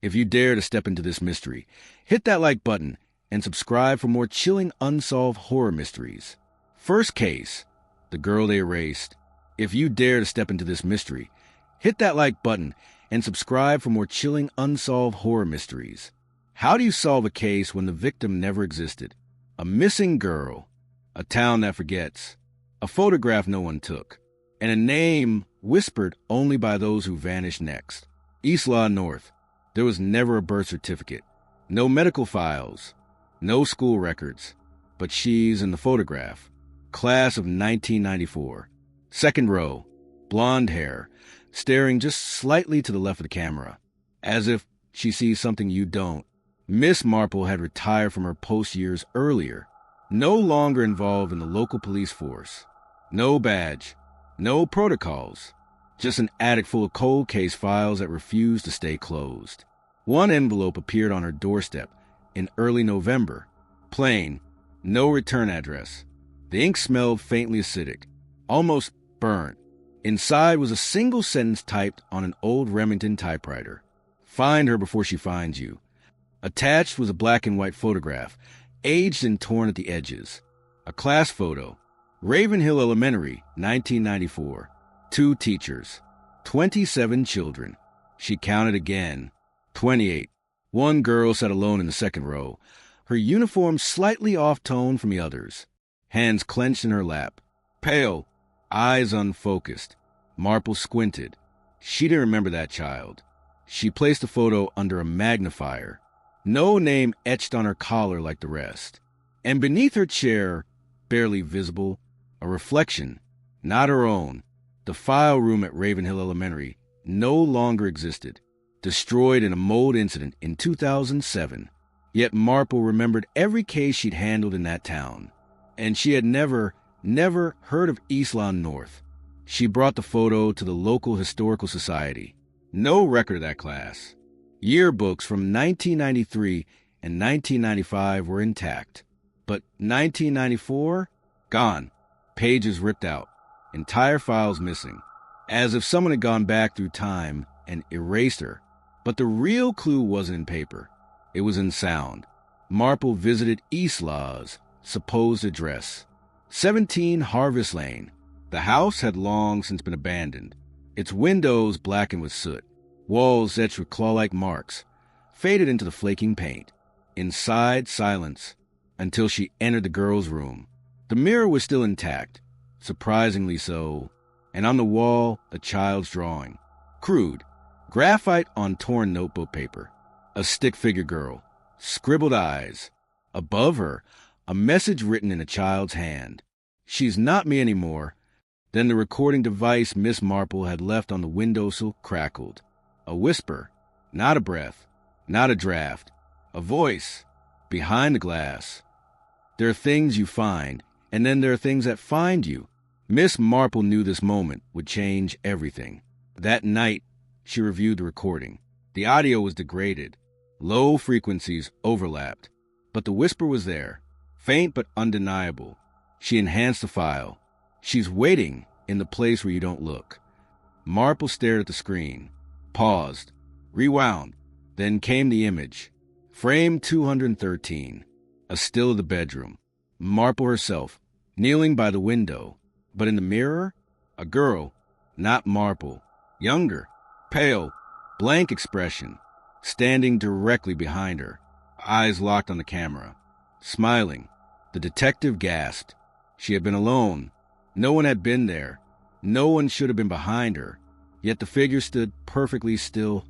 If you dare to step into this mystery, hit that like button and subscribe for more chilling unsolved horror mysteries. First case, the girl they erased. If you dare to step into this mystery, hit that like button and subscribe for more chilling unsolved horror mysteries. How do you solve a case when the victim never existed? A missing girl, a town that forgets, a photograph no one took, and a name whispered only by those who vanish next. East Law North. There was never a birth certificate, no medical files, no school records, but she's in the photograph. Class of 1994. Second row, blonde hair, staring just slightly to the left of the camera, as if she sees something you don't. Miss Marple had retired from her post years earlier, no longer involved in the local police force. No badge, no protocols, just an attic full of cold case files that refused to stay closed. One envelope appeared on her doorstep in early November. Plain, no return address. The ink smelled faintly acidic, almost burnt. Inside was a single sentence typed on an old Remington typewriter. Find her before she finds you. Attached was a black and white photograph, aged and torn at the edges. A class photo. Ravenhill Elementary, 1994. 2 teachers. 27 children. She counted again. 28. One girl sat alone in the second row, her uniform slightly off-tone from the others. Hands clenched in her lap. Pale, eyes unfocused. Marple squinted. She didn't remember that child. She placed the photo under a magnifier. No name etched on her collar like the rest. And beneath her chair, barely visible, a reflection, not her own. The file room at Ravenhill Elementary no longer existed, destroyed in a mold incident in 2007. Yet Marple remembered every case she'd handled in that town. And she had never heard of East Lawn North. She brought the photo to the local historical society. No record of that class. Yearbooks from 1993 and 1995 were intact. But 1994? Gone. Pages ripped out. Entire files missing. As if someone had gone back through time and erased her. But the real clue wasn't in paper. It was in sound. Marple visited East Law's supposed address. 17 Harvest Lane. The house had long since been abandoned. Its windows blackened with soot. Walls etched with claw-like marks, faded into the flaking paint. Inside, silence, until she entered the girl's room. The mirror was still intact, surprisingly so, and on the wall, a child's drawing. Crude, graphite on torn notebook paper. A stick-figure girl, scribbled eyes. Above her, a message written in a child's hand. She's not me anymore. Then the recording device Miss Marple had left on the windowsill crackled. A whisper, not a breath, not a draft, a voice, behind the glass. There are things you find, and then there are things that find you. Miss Marple knew this moment would change everything. That night, she reviewed the recording. The audio was degraded. Low frequencies overlapped, but the whisper was there, faint but undeniable. She enhanced the file. She's waiting in the place where you don't look. Marple stared at the screen. Paused, rewound, then came the image. Frame 213, a still of the bedroom. Marple herself, kneeling by the window. But in the mirror, a girl, not Marple, younger, pale, blank expression, standing directly behind her, eyes locked on the camera. Smiling, the detective gasped. She had been alone. No one had been there. No one should have been behind her. Yet the figure stood perfectly still,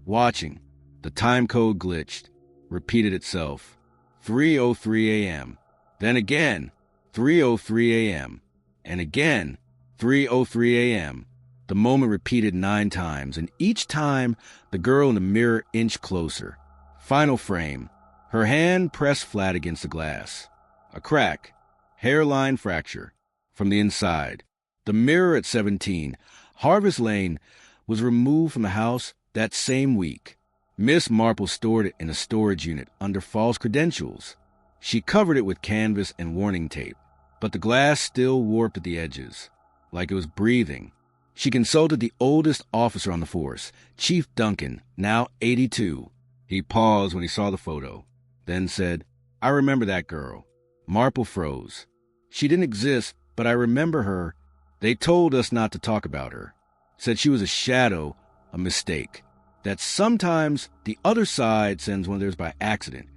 watching. The time code glitched, repeated itself. 3:03 a.m. Then again, 3:03 a.m. And again, 3:03 a.m. The moment repeated 9 times, and each time the girl in the mirror inched closer. Final frame, her hand pressed flat against the glass. A crack, hairline fracture, from the inside. The mirror at 17, Harvest Lane, was removed from the house that same week. Miss Marple stored it in a storage unit under false credentials. She covered it with canvas and warning tape, but the glass still warped at the edges, like it was breathing. She consulted the oldest officer on the force, Chief Duncan, now 82. He paused when he saw the photo, then said, "I remember that girl." Marple froze. "She didn't exist, but I remember her. They told us not to talk about her. Said she was a shadow, a mistake. That sometimes the other side sends one of theirs by accident."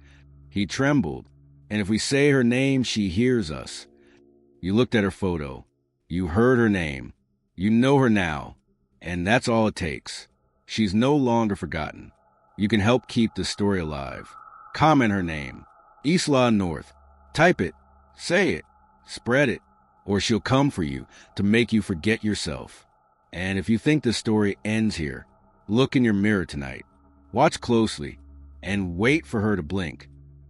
He trembled. "And if we say her name, she hears us." You looked at her photo. You heard her name. You know her now. And that's all it takes. She's no longer forgotten. You can help keep this story alive. Comment her name. Isla North. Type it. Say it. Spread it. Or she'll come for you to make you forget yourself. And if you think this story ends here, look in your mirror tonight. Watch closely. And wait for her to blink.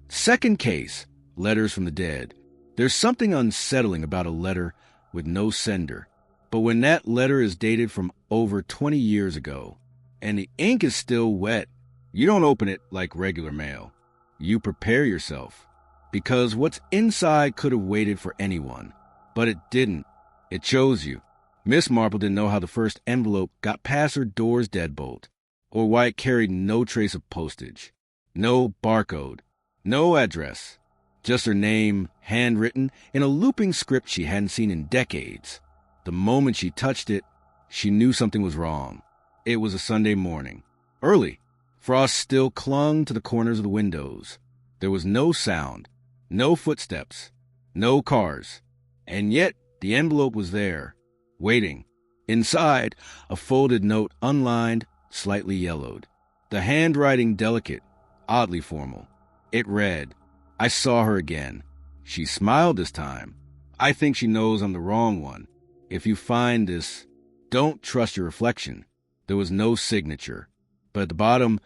Second case, letters from the dead. There's something unsettling about a letter with no sender. But when that letter is dated from over 20 years ago, and the ink is still wet, you don't open it like regular mail. You prepare yourself. Because what's inside could have waited for anyone. But it didn't. It chose you. Miss Marple didn't know how the first envelope got past her door's deadbolt, or why it carried no trace of postage, no barcode, no address. Just her name, handwritten in a looping script she hadn't seen in decades. The moment she touched it, she knew something was wrong. It was a Sunday morning. Early. Frost still clung to the corners of the windows. There was no sound, no footsteps, no cars. And yet the envelope was there, waiting. Inside, a folded note, unlined, slightly yellowed. The handwriting delicate, oddly formal. It read, "I saw her again. She smiled this time. I think she knows I'm the wrong one. If you find this, don't trust your reflection." There was no signature, but at the bottom,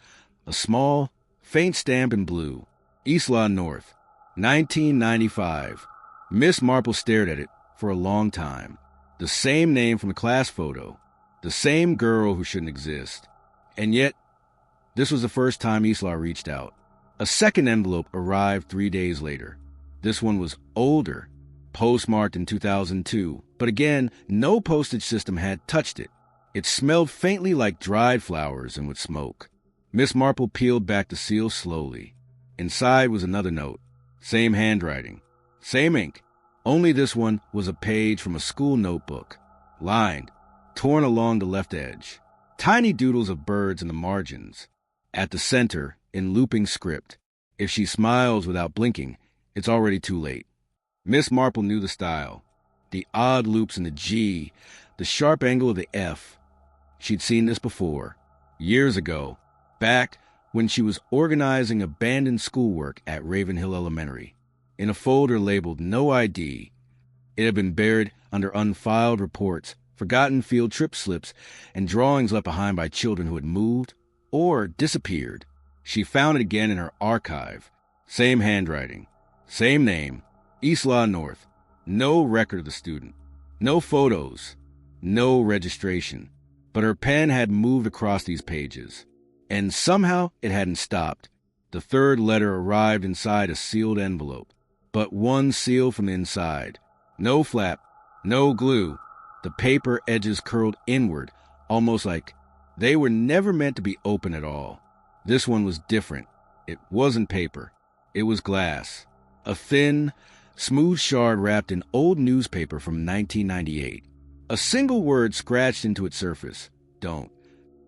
a small, faint stamp in blue. Isla North, 1995. Miss Marple stared at it for a long time. The same name from the class photo. The same girl who shouldn't exist. And yet, this was the first time Isla reached out. A second envelope arrived 3 days later. This one was older, postmarked in 2002, but again, no postage system had touched it. It smelled faintly like dried flowers and would smoke. Miss Marple peeled back the seal slowly. Inside was another note. Same handwriting. Same ink. Only this one was a page from a school notebook. Lined. Torn along the left edge. Tiny doodles of birds in the margins. At the center, in looping script, "If she smiles without blinking, it's already too late." Miss Marple knew the style. The odd loops in the G, the sharp angle of the F. She'd seen this before. Years ago. Back when she was organizing abandoned schoolwork at Ravenhill Elementary. In a folder labeled "No ID." It had been buried under unfiled reports, forgotten field trip slips, and drawings left behind by children who had moved or disappeared. She found it again in her archive. Same handwriting. Same name. Isla North. No record of the student. No photos. No registration. But her pen had moved across these pages. And somehow it hadn't stopped. The third letter arrived inside a sealed envelope. But one seal from the inside. No flap. No glue. The paper edges curled inward, almost like they were never meant to be open at all. This one was different. It wasn't paper. It was glass. A thin, smooth shard wrapped in old newspaper from 1998. A single word scratched into its surface. Don't.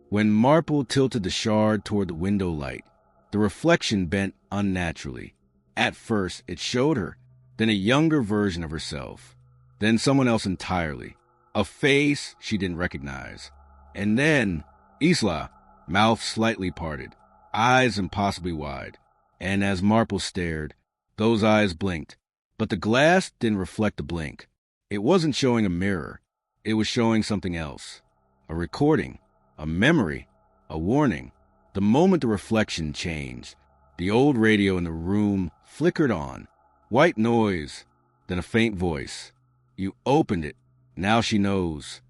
When Marple tilted the shard toward the window light, the reflection bent unnaturally. At first, it showed her, then a younger version of herself, then someone else entirely, a face she didn't recognize. And then, Isla, mouth slightly parted, eyes impossibly wide. And as Marple stared, those eyes blinked, but the glass didn't reflect the blink. It wasn't showing a mirror. It was showing something else. A recording, a memory, a warning. The moment the reflection changed, the old radio in the room flickered on. White noise, then a faint voice. "You opened it. Now she knows."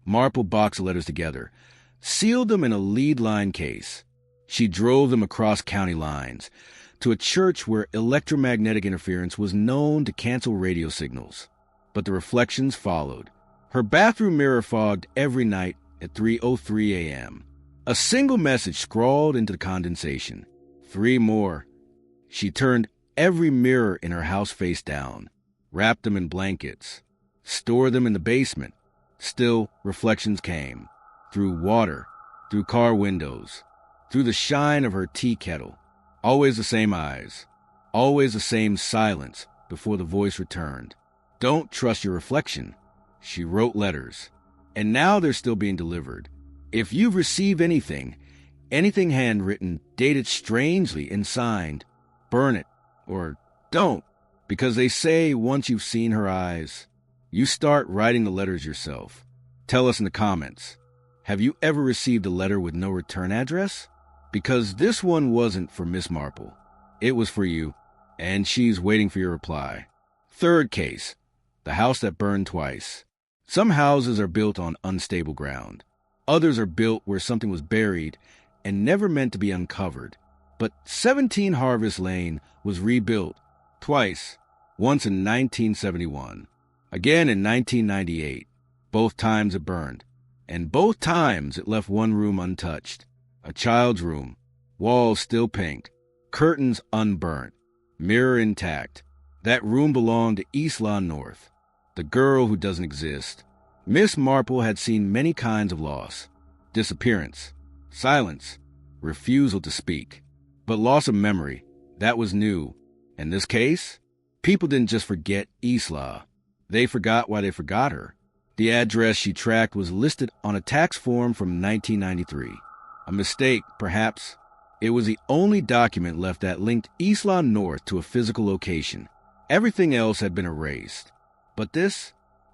Marple boxed the letters together, sealed them in a lead line case. She drove them across county lines to a church where electromagnetic interference was known to cancel radio signals. But the reflections followed. Her bathroom mirror fogged every night at 3:03 a.m. A single message scrawled into the condensation. 3 more. She turned every mirror in her house face down, wrapped them in blankets, stored them in the basement. Still, reflections came. Through water, through car windows, through the shine of her tea kettle. Always the same eyes, always the same silence before the voice returned. Don't trust your reflection. She wrote letters, and now they're still being delivered. If you've received anything handwritten, dated strangely and signed, burn it, or don't, because they say once you've seen her eyes, you start writing the letters yourself. Tell us in the comments. Have you ever received a letter with no return address? Because this one wasn't for Miss Marple. It was for you, and she's waiting for your reply. Third case, the house that burned twice. Some houses are built on unstable ground. Others are built where something was buried and never meant to be uncovered. But 17 Harvest Lane was rebuilt twice, once in 1971, again in 1998. Both times it burned, and both times it left one room untouched. A child's room, walls still pink, curtains unburnt, mirror intact. That room belonged to East Lawn North, the girl who doesn't exist. Miss Marple had seen many kinds of loss: disappearance, silence, refusal to speak. But loss of memory, that was new. In this case, people didn't just forget Isla. They forgot why they forgot her. The address she tracked was listed on a tax form from 1993. A mistake, perhaps. It was the only document left that linked East Lawn North to a physical location. Everything else had been erased. But this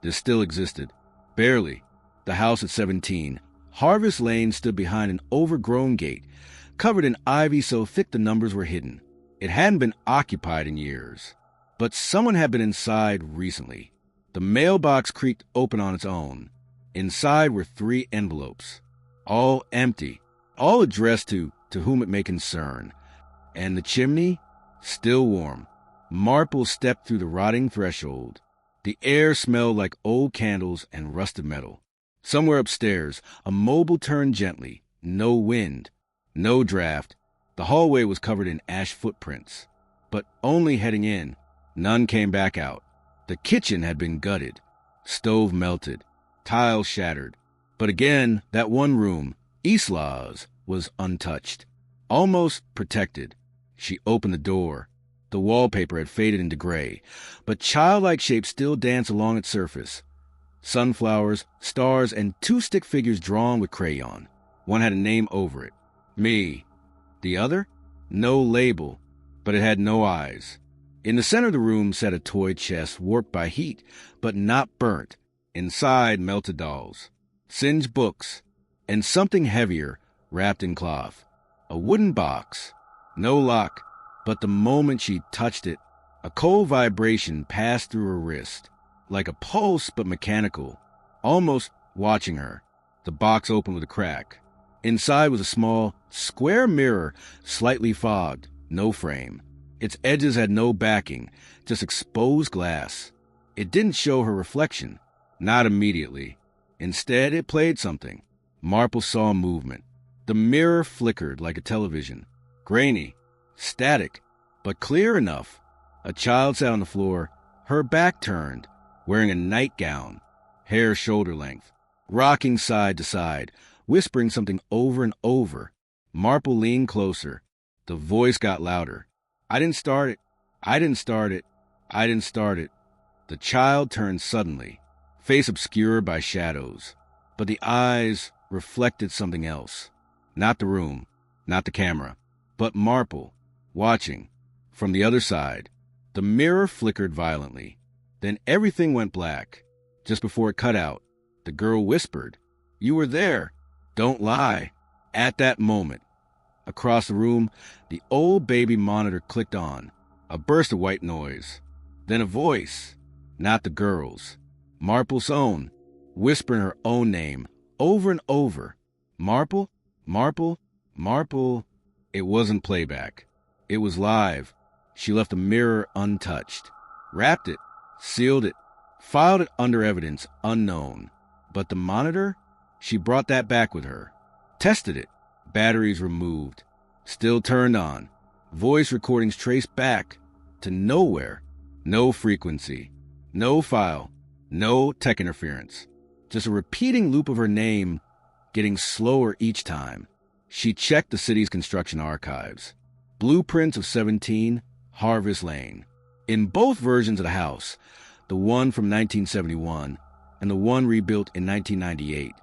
still existed. Barely. The house at 17, Harvest Lane, stood behind an overgrown gate, covered in ivy so thick the numbers were hidden. It hadn't been occupied in years. But someone had been inside recently. The mailbox creaked open on its own. Inside were 3 envelopes, all empty, all addressed to whom it may concern. And the chimney, still warm. Marple stepped through the rotting threshold. The air smelled like old candles and rusted metal. Somewhere upstairs, a mobile turned gently. No wind, no draft. The hallway was covered in ash footprints, but only heading in. None came back out. The kitchen had been gutted, stove melted, tiles shattered. But again, that one room, Isla's, was untouched, almost protected. She opened the door. The wallpaper had faded into gray, but childlike shapes still danced along its surface. Sunflowers, stars, and 2 stick figures drawn with crayon. One had a name over it, me. The other? No label, but it had no eyes. In the center of the room sat a toy chest warped by heat, but not burnt. Inside, melted dolls, singed books, and something heavier wrapped in cloth. A wooden box, no lock, but the moment she touched it, a cold vibration passed through her wrist, like a pulse but mechanical, almost watching her. The box opened with a crack. Inside was a small, square mirror, slightly fogged, no frame. Its edges had no backing, just exposed glass. It didn't show her reflection, not immediately. Instead, it played something. Marple saw movement. The mirror flickered like a television, grainy, static, but clear enough. A child sat on the floor, her back turned, wearing a nightgown, hair shoulder length, rocking side to side, whispering something over and over. Marple leaned closer. The voice got louder. I didn't start it. I didn't start it. I didn't start it. The child turned suddenly, face obscured by shadows, but the eyes reflected something else. Not the room, not the camera, but Marple, watching. From the other side, the mirror flickered violently. Then everything went black. Just before it cut out, the girl whispered, "You were there. Don't lie." At that moment, across the room, the old baby monitor clicked on. A burst of white noise. Then a voice, not the girl's, Marple's own, whispering her own name over and over. Marple, Marple, Marple. It wasn't playback. It was live. She left the mirror untouched, wrapped it, sealed it, filed it under evidence unknown. But the monitor? She brought that back with her, tested it, Batteries removed. Still turned on. Voice recordings traced back to nowhere. No frequency. No file. No tech interference. Just a repeating loop of her name, getting slower each time. She checked the city's construction archives. Blueprints of 17 Harvest Lane. In both versions of the house, the one from 1971 and the one rebuilt in 1998,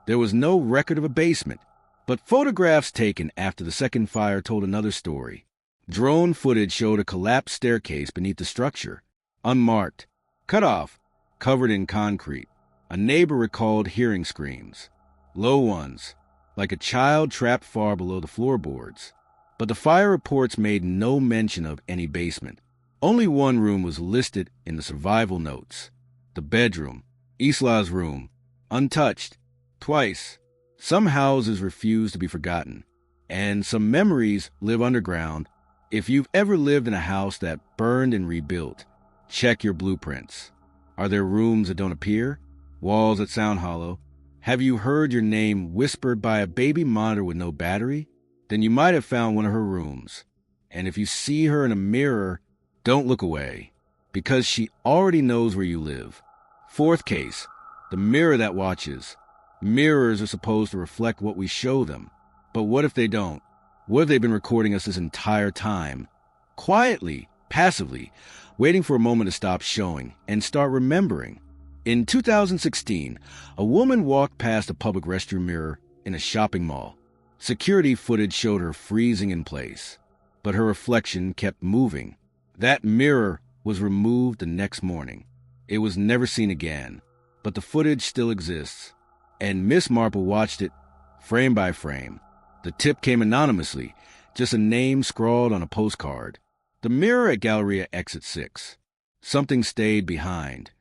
there was no record of a basement, but photographs taken after the second fire told another story. Drone footage showed a collapsed staircase beneath the structure, unmarked, cut off, covered in concrete. A neighbor recalled hearing screams, low ones, like a child trapped far below the floorboards. But the fire reports made no mention of any basement. Only one room was listed in the survival notes. The bedroom, Isla's room, untouched, twice. Some houses refuse to be forgotten, and some memories live underground. If you've ever lived in a house that burned and rebuilt, check your blueprints. Are there rooms that don't appear? Walls that sound hollow? Have you heard your name whispered by a baby monitor with no battery? Then you might have found one of her rooms. And if you see her in a mirror, don't look away, because she already knows where you live. Fourth case, the mirror that watches. Mirrors are supposed to reflect what we show them. But what if they don't? What if they've been recording us this entire time? Quietly, passively, waiting for a moment to stop showing and start remembering. In 2016, a woman walked past a public restroom mirror in a shopping mall. Security footage showed her freezing in place, but her reflection kept moving. That mirror was removed the next morning. It was never seen again, but the footage still exists, and Miss Marple watched it frame by frame. The tip came anonymously, just a name scrawled on a postcard. The mirror at Galleria Exit 6. Something stayed behind.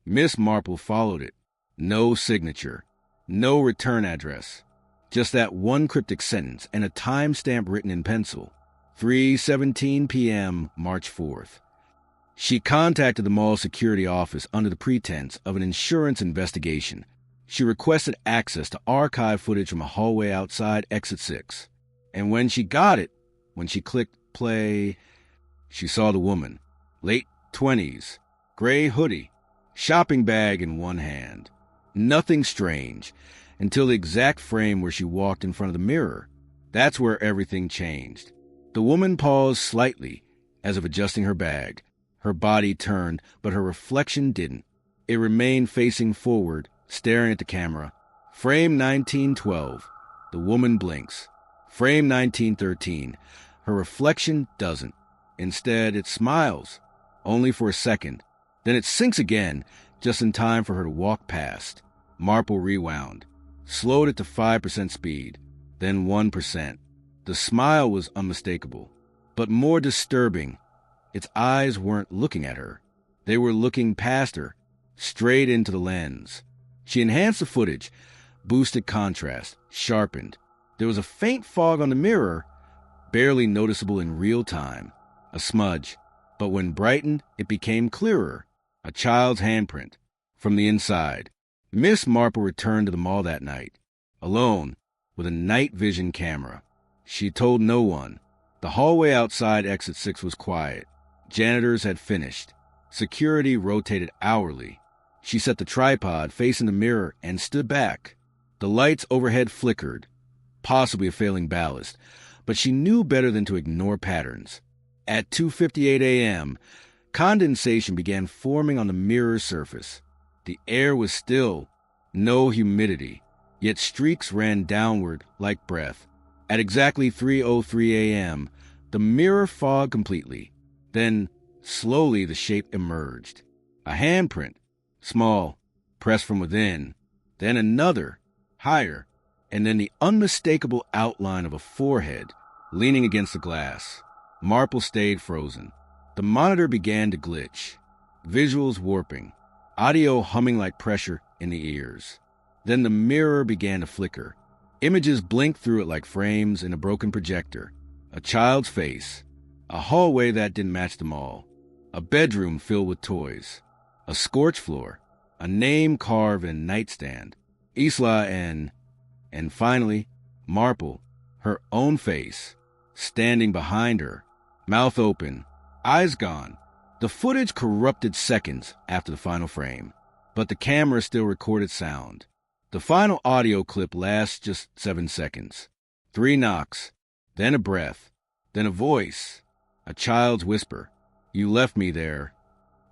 Miss Marple followed it. No signature. No return address. Just that one cryptic sentence and a timestamp written in pencil. 3:17 p.m., March 4th. She contacted the mall security office under the pretense of an insurance investigation. She requested access to archive footage from a hallway outside Exit 6. And when she got it, when she clicked play, she saw the woman. Late 20s, gray hoodie, shopping bag in one hand. Nothing strange, until the exact frame where she walked in front of the mirror. That's where everything changed. The woman paused slightly, as if adjusting her bag. Her body turned, but her reflection didn't. It remained facing forward, staring at the camera. Frame 1912. The woman blinks. Frame 1913. Her reflection doesn't. Instead, it smiles, only for a second. Then it sinks again, just in time for her to walk past. Marple rewound, slowed it to 5% speed, then 1%. The smile was unmistakable, but more disturbing. Its eyes weren't looking at her. They were looking past her, straight into the lens. She enhanced the footage, boosted contrast, sharpened. There was a faint fog on the mirror, barely noticeable in real time. A smudge, but when brightened, it became clearer. A child's handprint. From the inside. Miss Marple returned to the mall that night, alone, with a night vision camera. She told no one. The hallway outside Exit 6 was quiet. Janitors had finished. Security rotated hourly. She set the tripod facing the mirror and stood back. The lights overhead flickered, possibly a failing ballast, but she knew better than to ignore patterns. At 2:58 a.m., condensation began forming on the mirror's surface. The air was still, no humidity, yet streaks ran downward like breath. At exactly 3:03 a.m., the mirror fogged completely. Then, slowly, the shape emerged. A handprint, small, pressed from within. Then another, higher, and then the unmistakable outline of a forehead leaning against the glass. Marple stayed frozen. The monitor began to glitch, visuals warping, audio humming like pressure in the ears. Then the mirror began to flicker. Images blinked through it like frames in a broken projector. A child's face. A hallway that didn't match the mall. A bedroom filled with toys. A scorched floor. A name carved in a nightstand. Isla and finally, Marple, Her own face, standing behind her, mouth open, eyes gone. The footage corrupted seconds after the final frame, but the camera still recorded sound. The final audio clip lasts just 7 seconds. 3 knocks, then a breath, then a voice, a child's whisper. "You left me there."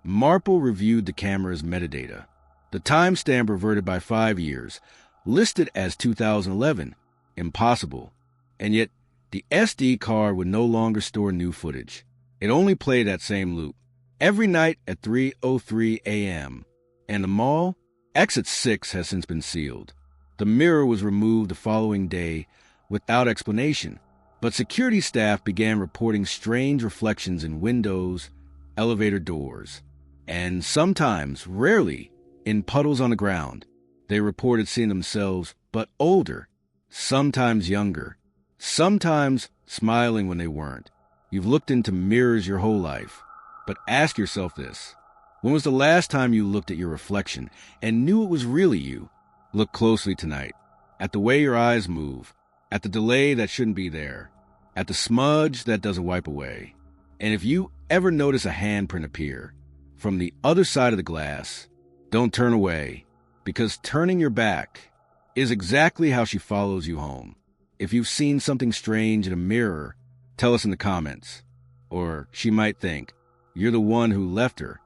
Marple reviewed the camera's metadata. The timestamp reverted by 5 years, listed as 2011. Impossible. And yet, the SD card would no longer store new footage. It only played that same loop every night at 3:03 a.m. And the mall, exit 6, has since been sealed. The mirror was removed the following day without explanation, but security staff began reporting strange reflections in windows, elevator doors, and sometimes, rarely, in puddles on the ground. They reported seeing themselves, but older, sometimes younger, sometimes smiling when they weren't. You've looked into mirrors your whole life, but ask yourself this. When was the last time you looked at your reflection and knew it was really you? Look closely tonight, at the way your eyes move, at the delay that shouldn't be there, at the smudge that doesn't wipe away. And if you ever notice a handprint appear from the other side of the glass, don't turn away, because turning your back is exactly how she follows you home. If you've seen something strange in a mirror, tell us in the comments. Or she might think you're the one who left her.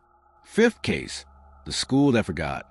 5th case, the school that forgot.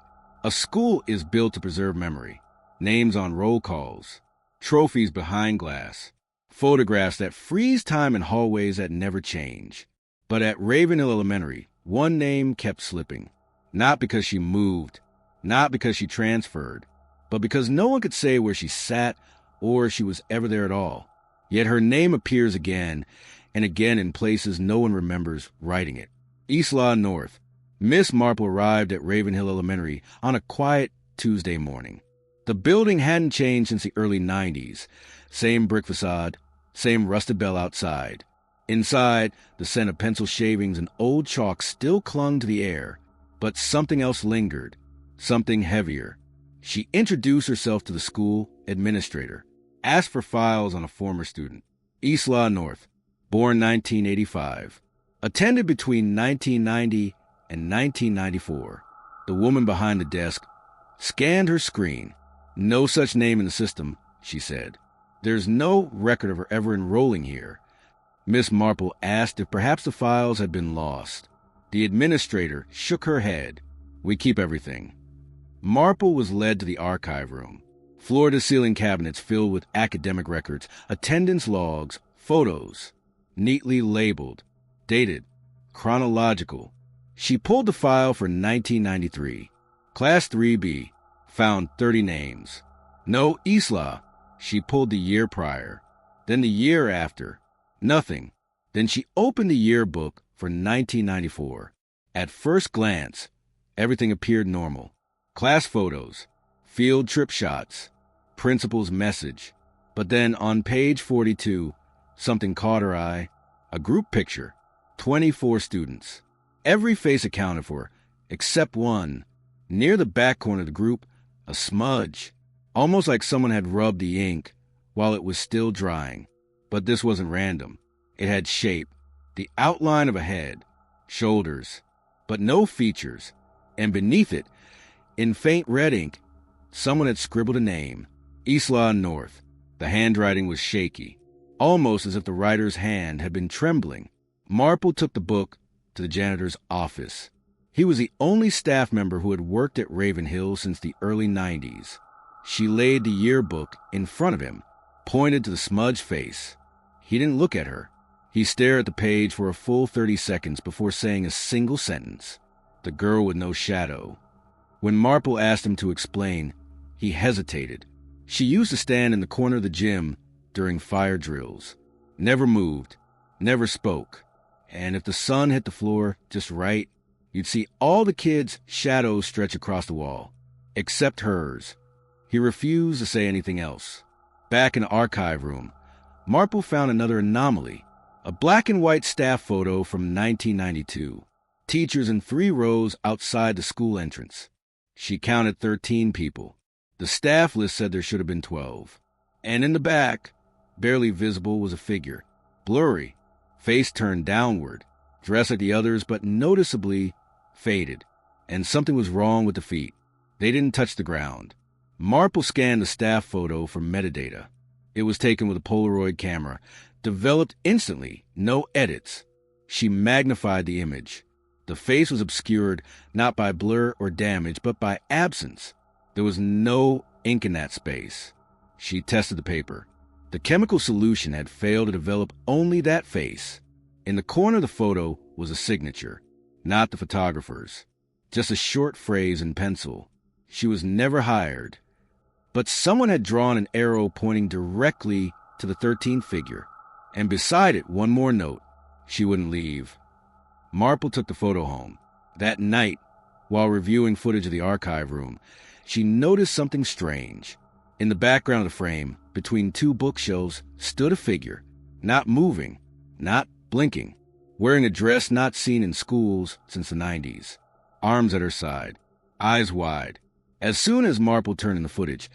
A school is built to preserve memory. Names on roll calls, trophies behind glass, photographs that freeze time in hallways that never change. But at Ravenhill Elementary, one name kept slipping. Not because she moved, not because she transferred, but because no one could say where she sat or she was ever there at all. Yet her name appears again and again in places no one remembers writing it. East Law North. Miss Marple arrived at Ravenhill Elementary on a quiet Tuesday morning. The building hadn't changed since the early 90s. Same brick facade, same rusted bell outside. Inside, the scent of pencil shavings and old chalk still clung to the air, but something else lingered, something heavier. She introduced herself to the school administrator, asked for files on a former student. East Law North, born 1985, attended between 1990 and 1994. The woman behind the desk scanned her screen. "No such name in the system," she said. "There's no record of her ever enrolling here." Miss Marple asked if perhaps the files had been lost. The administrator shook her head. "We keep everything." Marple was led to the archive room. Floor-to-ceiling cabinets filled with academic records, attendance logs, photos, neatly labeled, dated, chronological. She pulled the file for 1993. Class 3B, found 30 names. No Isla. She pulled the year prior. Then the year after. Nothing. Then she opened the yearbook for 1994. At first glance, everything appeared normal. Class photos, field trip shots, principal's message. But then on page 42, something caught her eye. A group picture. 24 students. Every face accounted for, except one. Near the back corner of the group, a smudge. Almost like someone had rubbed the ink while it was still drying. But this wasn't random. It had shape. The outline of a head. Shoulders. But no features. And beneath it, in faint red ink, someone had scribbled a name. Isla North. The handwriting was shaky, almost as if the writer's hand had been trembling. Marple took the book to the janitor's office. He was the only staff member who had worked at Ravenhill since the early 90s. She laid the yearbook in front of him, pointed to the smudged face. He didn't look at her. He stared at the page for a full 30 seconds before saying a single sentence. The girl with no shadow. When Marple asked him to explain, he hesitated. She used to stand in the corner of the gym during fire drills. Never moved, never spoke. And if the sun hit the floor just right, you'd see all the kids' shadows stretch across the wall, except hers. He refused to say anything else. Back in the archive room, Marple found another anomaly. A black and white staff photo from 1992. Teachers in 3 rows outside the school entrance. She counted 13 people. The staff list said there should have been 12. And in the back, Barely visible was a figure, blurry, face turned downward, dressed like the others but noticeably faded, and something was wrong with the feet. They didn't touch the ground. Marple scanned the staff photo for metadata. It was taken with a Polaroid camera, developed instantly, no edits. She magnified the image. The face was obscured not by blur or damage, but by absence. There was no ink in that space. She tested the paper. The chemical solution had failed to develop only that face. In the corner of the photo was a signature, not the photographer's. Just a short phrase in pencil. She was never hired. But someone had drawn an arrow pointing directly to the 13th figure, and beside it one more note. She wouldn't leave. Marple took the photo home. That night, while reviewing footage of the archive room, she noticed something strange. In the background of the frame, between two bookshelves, stood a figure, not moving, not blinking, wearing a dress not seen in schools since the 90s, arms at her side, eyes wide. As soon as Marple turned in the footage,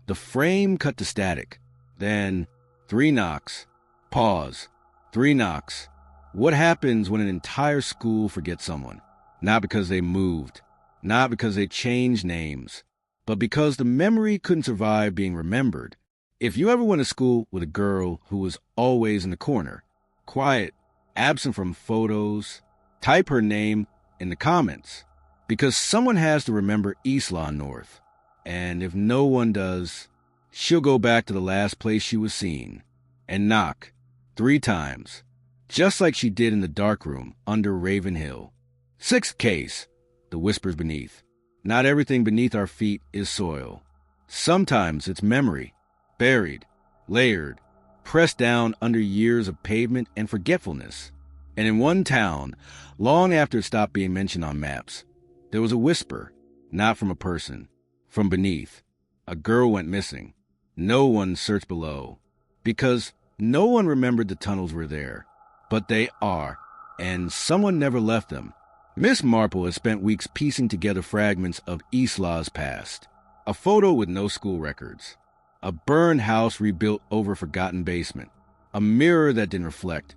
the frame cut to static. Then 3 knocks. Pause. 3 knocks. What happens when an entire school forgets someone? Not because they moved, not because they changed names, but because the memory couldn't survive being remembered. If you ever went to school with a girl who was always in the corner, quiet, absent from photos, type her name in the comments, because someone has to remember East Lawn North. And if no one does, she'll go back to the last place she was seen and knock 3 times, just like she did in the dark room under Raven Hill. 6th case, the whispers beneath. Not everything beneath our feet is soil. Sometimes it's memory, buried, layered, pressed down under years of pavement and forgetfulness. And in one town, long after it stopped being mentioned on maps, there was a whisper, not from a person, from beneath. A girl went missing. No one searched below, because no one remembered the tunnels were there. But they are, and someone never left them. Miss Marple has spent weeks piecing together fragments of East Law's past. A photo with no school records. A burned house rebuilt over a forgotten basement. A mirror that didn't reflect,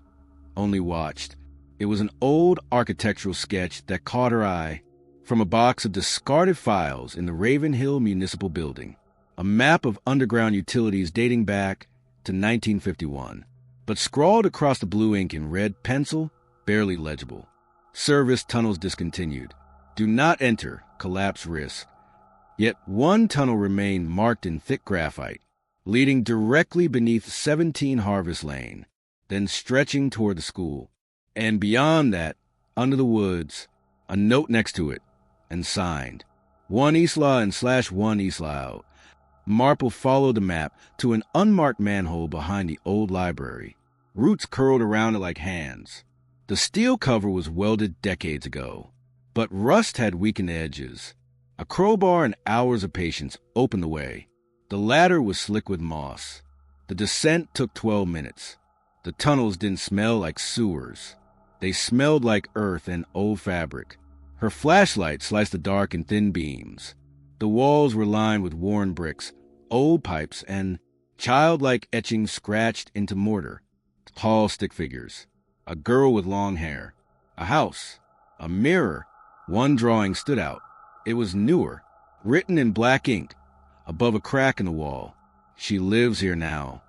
only watched. It was an old architectural sketch that caught her eye from a box of discarded files in the Raven Hill Municipal Building. A map of underground utilities dating back to 1951. But scrawled across the blue ink in red pencil, barely legible. Service tunnels discontinued. Do not enter, collapse risk. Yet one tunnel remained marked in thick graphite, leading directly beneath 17 Harvest Lane, then stretching toward the school. And beyond that, under the woods, a note next to it, and signed. 1 East Law and /1 East Law out. Marple followed the map to an unmarked manhole behind the old library. Roots curled around it like hands. The steel cover was welded decades ago, but rust had weakened the edges. A crowbar and hours of patience opened the way. The ladder was slick with moss. The descent took 12 minutes. The tunnels didn't smell like sewers. They smelled like earth and old fabric. Her flashlight sliced the dark in thin beams. The walls were lined with worn bricks, old pipes, and childlike etchings scratched into mortar. Tall stick figures. A girl with long hair. A house. A mirror. One drawing stood out. It was newer, written in black ink, above a crack in the wall. She lives here now.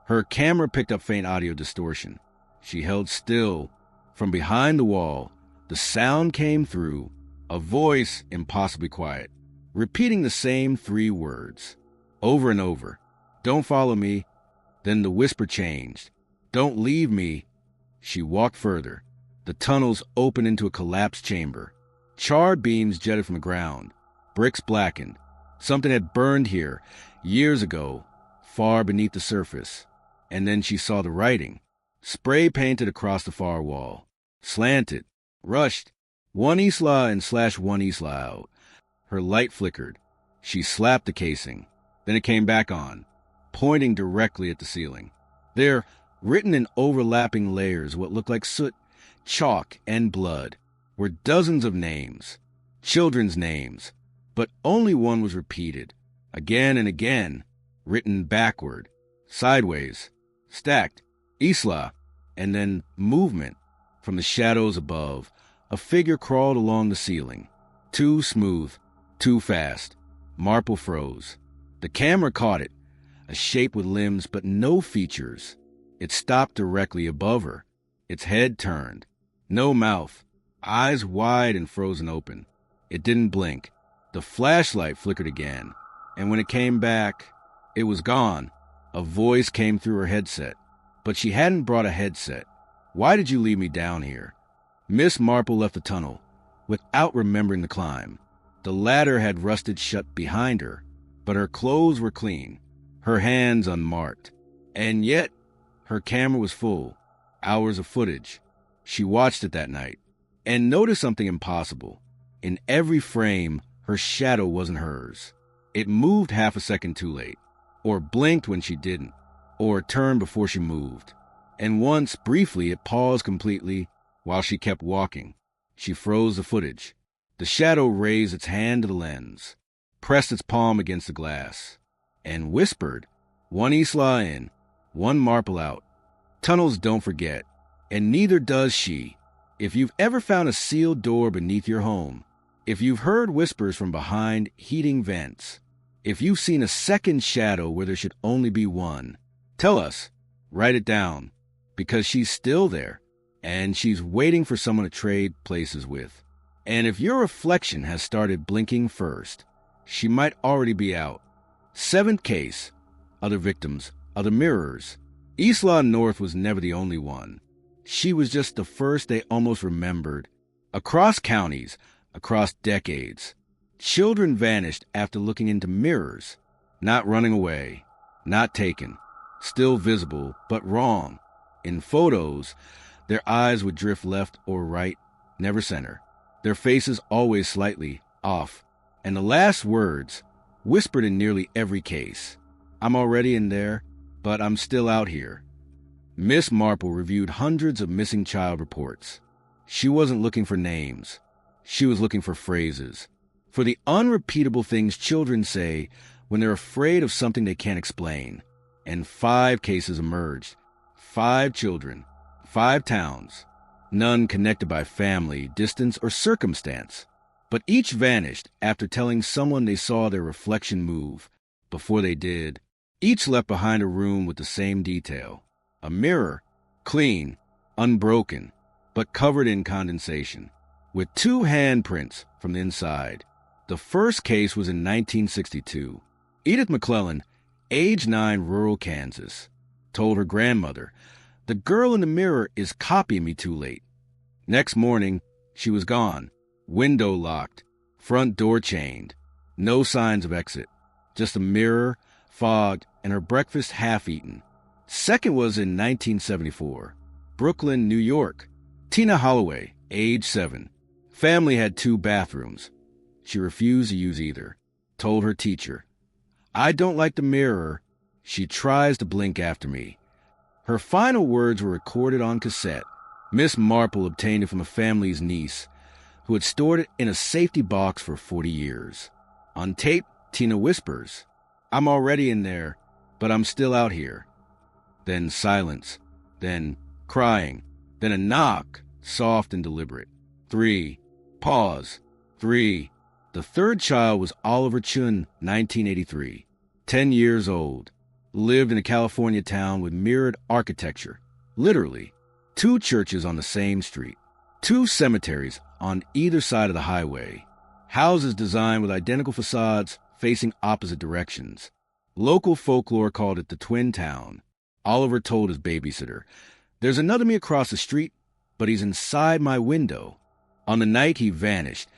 Her camera picked up faint audio distortion. She held still. From behind the wall, the sound came through, a voice impossibly quiet, repeating the same 3 words, over and over. Don't follow me. Then the whisper changed. Don't leave me. She walked further. The tunnels opened into a collapsed chamber. Charred beams jutted from the ground. Bricks blackened. Something had burned here years ago, far beneath the surface. And then she saw the writing, spray painted across the far wall. Slanted, rushed, 1 East Law and /1 East Law out. Her light flickered. She slapped the casing. Then it came back on, pointing directly at the ceiling. There, written in overlapping layers, what looked like soot, chalk, and blood, were dozens of names, children's names, but only one was repeated, again and again, written backward, sideways, stacked, Isla, and then movement. From the shadows above, a figure crawled along the ceiling. Too smooth, too fast. Marple froze. The camera caught it, a shape with limbs but no features. It stopped directly above her, its head turned. No mouth, eyes wide and frozen open. It didn't blink. The flashlight flickered again, and when it came back, it was gone. A voice came through her headset, but she hadn't brought a headset. Why did you leave me down here? Miss Marple left the tunnel, without remembering the climb. The ladder had rusted shut behind her, but her clothes were clean, her hands unmarked. And yet, her camera was full, hours of footage. She watched it that night, and noticed something impossible. In every frame, her shadow wasn't hers. It moved half a second too late, or blinked when she didn't, or turned before she moved. And once, briefly, it paused completely while she kept walking. She froze the footage. The shadow raised its hand to the lens, pressed its palm against the glass, and whispered, "One Isla in, one Marple out. Tunnels don't forget, and neither does she. If you've ever found a sealed door beneath your home, if you've heard whispers from behind heating vents, if you've seen a second shadow where there should only be one, tell us, write it down, because she's still there, and she's waiting for someone to trade places with. And if your reflection has started blinking first, she might already be out." Seventh case. Other victims, other mirrors. Isla North was never the only one. She was just the first they almost remembered. Across counties, across decades, children vanished after looking into mirrors, not running away, not taken, still visible, but wrong. In photos, their eyes would drift left or right, never center. Their faces always slightly off. And the last words, whispered in nearly every case, "I'm already in there, but I'm still out here." Miss Marple reviewed hundreds of missing child reports. She wasn't looking for names. She was looking for phrases, for the unrepeatable things children say when they're afraid of something they can't explain. And 5 cases emerged. 5 children, 5 towns, none connected by family, distance, or circumstance. But each vanished after telling someone they saw their reflection move. Before they did, each left behind a room with the same detail. A mirror, clean, unbroken, but covered in condensation, with 2 handprints from the inside. The first case was in 1962. Edith McClellan, age 9, rural Kansas, told her grandmother, "The girl in the mirror is copying me too late." Next morning, she was gone. Window locked, front door chained, no signs of exit, just a mirror, fogged, and her breakfast half-eaten. Second was in 1974, Brooklyn, New York. Tina Holloway, age 7. Family had 2 bathrooms. She refused to use either. Told her teacher, "I don't like the mirror. She tries to blink after me." Her final words were recorded on cassette. Miss Marple obtained it from a family's niece, who had stored it in a safety box for 40 years. On tape, Tina whispers, "I'm already in there, but I'm still out here." Then silence, then crying, then a knock, soft and deliberate. 3. Pause. 3. The third child was Oliver Chun, 1983, 10 years old, lived in a California town with mirrored architecture, literally. 2 churches on the same street, 2 cemeteries on either side of the highway, houses designed with identical facades facing opposite directions. Local folklore called it the Twin Town. Oliver told his babysitter, "There's another me across the street, but he's inside my window." On the night he vanished,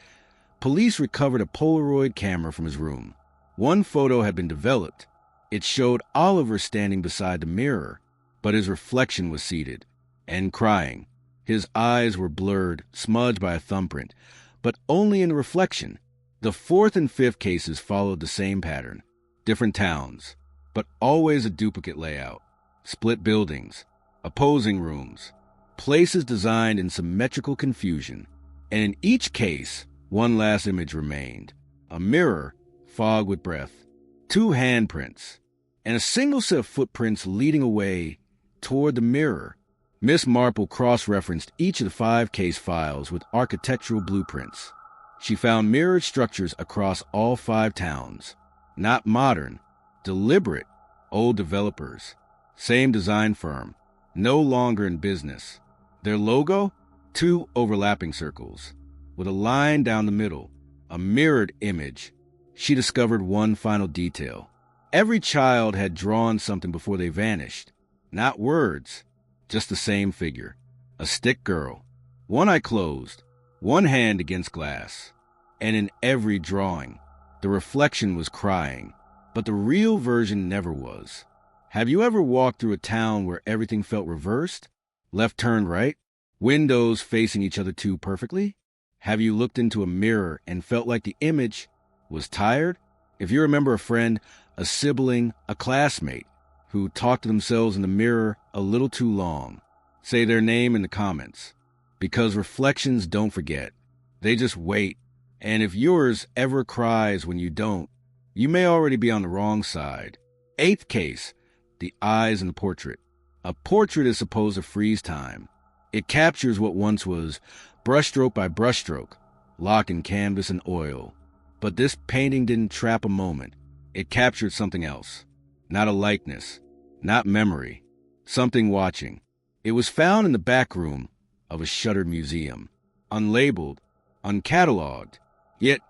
police recovered a Polaroid camera from his room. One photo had been developed. It showed Oliver standing beside the mirror, but his reflection was seated and crying. His eyes were blurred, smudged by a thumbprint, but only in the reflection. The 4th and 5th cases followed the same pattern. Different towns, but always a duplicate layout. Split buildings, opposing rooms, places designed in symmetrical confusion. And in each case, one last image remained. A mirror, fogged with breath, 2 handprints, and a single set of footprints leading away toward the mirror. Miss Marple cross-referenced each of the 5 case files with architectural blueprints. She found mirrored structures across all 5 towns. Not modern, deliberate, old developers. Same design firm, no longer in business. Their logo? 2 overlapping circles, with a line down the middle, a mirrored image. She discovered one final detail. Every child had drawn something before they vanished. Not words, just the same figure. A stick girl, one eye closed, one hand against glass. And in every drawing, the reflection was crying, but the real version never was. Have you ever walked through a town where everything felt reversed? Left turned right? Windows facing each other too perfectly? Have you looked into a mirror and felt like the image was tired? If you remember a friend, a sibling, a classmate who talked to themselves in the mirror a little too long, say their name in the comments. Because reflections don't forget. They just wait. And if yours ever cries when you don't, you may already be on the wrong side. 8th case, the eyes in the portrait. A portrait is supposed to freeze time. It captures what once was, brushstroke by brushstroke, lock in canvas and oil. But this painting didn't trap a moment. It captured something else. Not a likeness, not memory, something watching. It was found in the back room of a shuttered museum, unlabeled, uncatalogued. Yet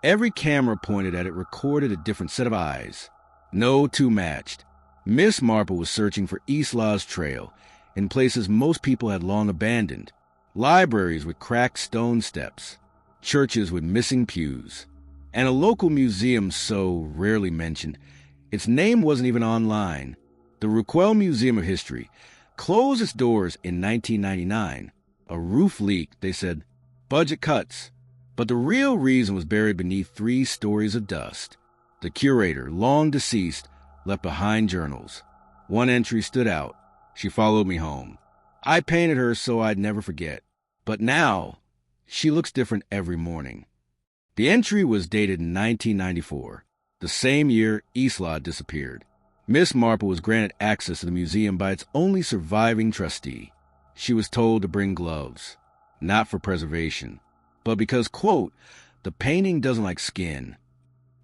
every camera pointed at it recorded a different set of eyes. No 2 matched. Miss Marple was searching for Isla's trail in places most people had long abandoned. Libraries with cracked stone steps, churches with missing pews, and a local museum so rarely mentioned, its name wasn't even online. The Rockwell Museum of History closed its doors in 1999. A roof leak, they said, budget cuts. But the real reason was buried beneath 3 stories of dust. The curator, long deceased, left behind journals. One entry stood out. She followed me home. I painted her so I'd never forget. But now, she looks different every morning. The entry was dated in 1994, the same year Isla disappeared. Miss Marple was granted access to the museum by its only surviving trustee. She was told to bring gloves, not for preservation, but because, quote, the painting doesn't like skin.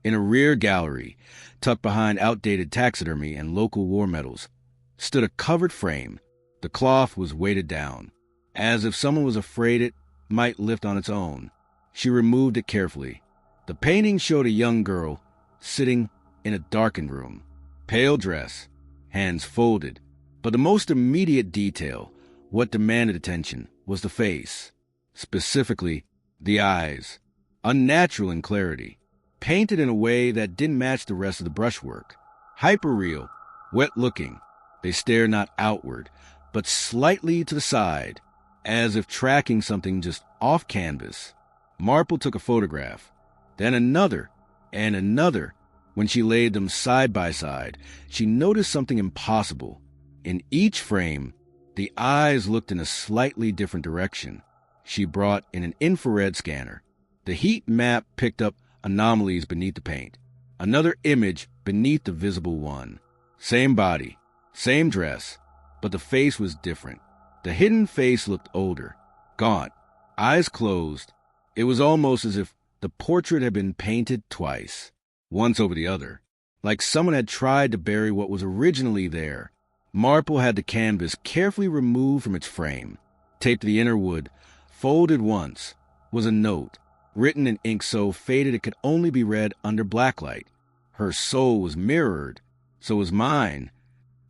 In a rear gallery, tucked behind outdated taxidermy and local war medals, stood a covered frame. The cloth was weighted down, as if someone was afraid it might lift on its own. She removed it carefully. The painting showed a young girl sitting in a darkened room, pale dress, hands folded. But the most immediate detail, what demanded attention, was the face, specifically the eyes, unnatural in clarity, painted in a way that didn't match the rest of the brushwork. Hyperreal, wet-looking. They stare not outward, but slightly to the side, as if tracking something just off canvas. Marple took a photograph, then another, and another. When she laid them side by side, she noticed something impossible. In each frame, the eyes looked in a slightly different direction. She brought in an infrared scanner. The heat map picked up anomalies beneath the paint. Another image beneath the visible one. Same body, same dress, but the face was different. The hidden face looked older, gaunt, eyes closed. It was almost as if the portrait had been painted twice, once over the other, like someone had tried to bury what was originally there. Marple had the canvas carefully removed from its frame. Taped to the inner wood, folded once, was a note, written in ink so faded it could only be read under blacklight. Her soul was mirrored, so was mine,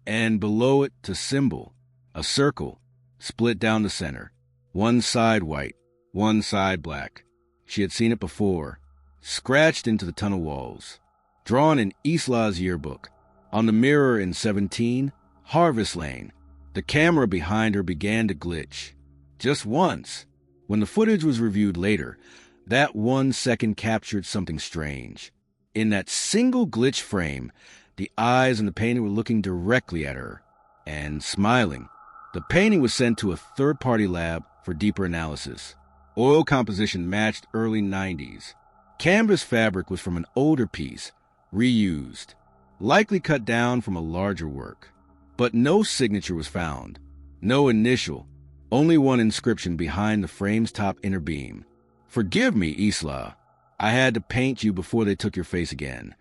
and below it the symbol, a circle, split down the center, one side white, one side black. She had seen it before, scratched into the tunnel walls, drawn in Isla's yearbook. On the mirror in 17, Harvest Lane, the camera behind her began to glitch. Just once. When the footage was reviewed later, that 1 second captured something strange. In that single glitch frame, the eyes in the painting were looking directly at her and smiling. The painting was sent to a third-party lab for deeper analysis. Oil composition matched early 90s. Canvas fabric was from an older piece, reused, likely cut down from a larger work. but no signature was found. No initial, only one inscription behind the frame's top inner beam. "Forgive me, Isla. I had to paint you before they took your face again."